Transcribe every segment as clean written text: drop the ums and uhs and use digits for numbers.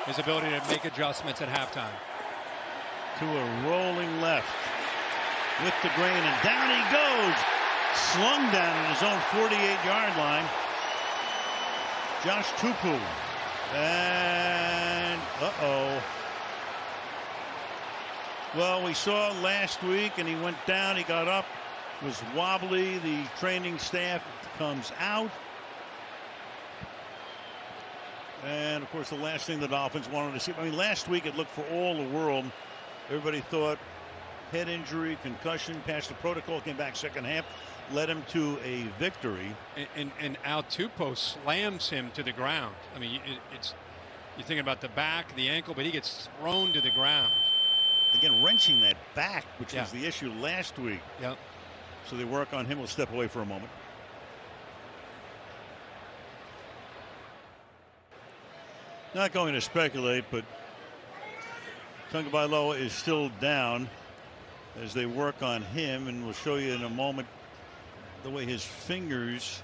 his ability to make adjustments at halftime. To a rolling left with the grain, and down he goes. Slung down at his own 48-yard line. Josh Tupu. And well, we saw last week, and he went down, he got up, was wobbly. The training staff comes out. And of course, the last thing the Dolphins wanted to see, I mean, last week it looked for all the world. Everybody thought head injury, concussion, passed the protocol, came back second half, led him to a victory. And Al Tupo slams him to the ground. I mean, you're thinking about the back, the ankle, but he gets thrown to the ground. Again, wrenching that back, which was the issue last week. Yep. So they work on him. We'll step away for a moment. Not going to speculate, but Tagovailoa is still down as they work on him, and we'll show you in a moment the way his fingers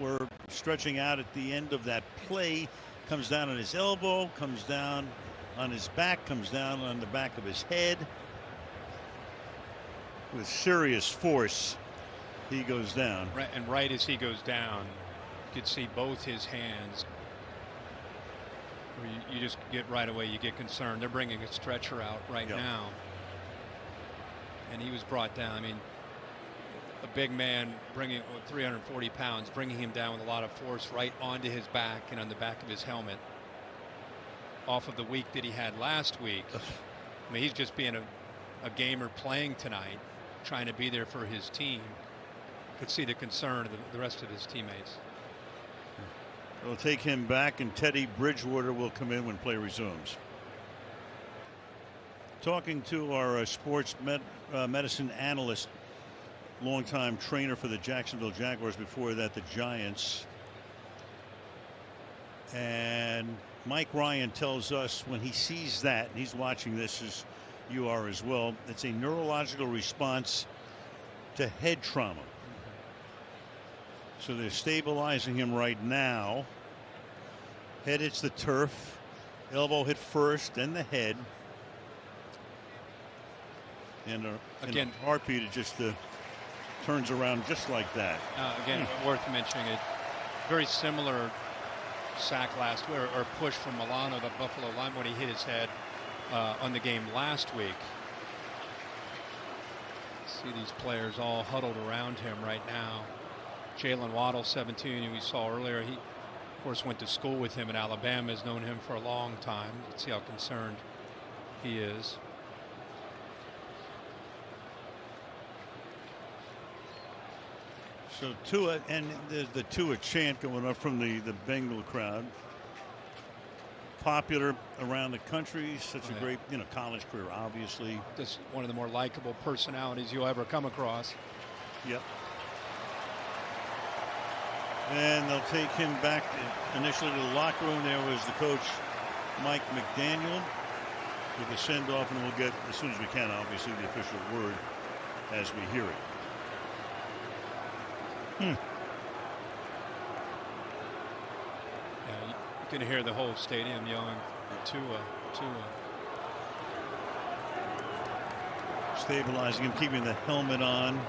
were stretching out at the end of that play. Comes down on his elbow, comes down on his back, comes down on the back of his head. With serious force, he goes down. Right, and right as he goes down, you could see both his hands. You just get right away, you get concerned. They're bringing a stretcher out right now. And he was brought down. I mean, a big man bringing 340 pounds, bringing him down with a lot of force right onto his back and on the back of his helmet. Off of the week that he had last week. I mean, he's just being a gamer playing tonight, trying to be there for his team. Could see the concern of the rest of his teammates. They'll take him back, and Teddy Bridgewater will come in when play resumes. Talking to our sports medicine analyst, longtime trainer for the Jacksonville Jaguars, before that the Giants. And Mike Ryan tells us when he sees that, and he's watching this as you are as well, it's a neurological response to head trauma. So they're stabilizing him right now. Head hits the turf, elbow hit first, then the head. And again, a heartbeat, it just turns around just like that. Again, worth mentioning it. Very similar sack last week, or push from Milano, the Buffalo lineman, when he hit his head on the game last week. See these players all huddled around him right now. Jalen Waddle, 17, who we saw earlier, he of course went to school with him in Alabama, has known him for a long time. Let's see how concerned he is. So Tua, and the Tua chant going up from the Bengal crowd. Popular around the country, such a great college career, obviously. Just one of the more likable personalities you'll ever come across. Yep. And they'll take him back initially to the locker room. There was the coach, Mike McDaniel, with the send-off, and we'll get, as soon as we can, obviously, the official word as we hear it. Yeah, you can hear the whole stadium yelling, Tua, Tua. Stabilizing him, keeping the helmet on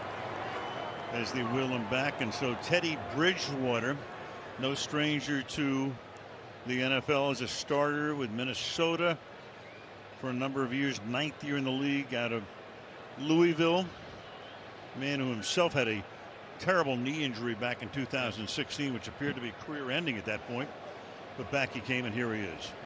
as they wheel him back. And so Teddy Bridgewater, no stranger to the NFL, as a starter with Minnesota for a number of years, 9th year in the league out of Louisville. Man who himself had a terrible knee injury back in 2016, which appeared to be career ending at that point, but back he came, and here he is.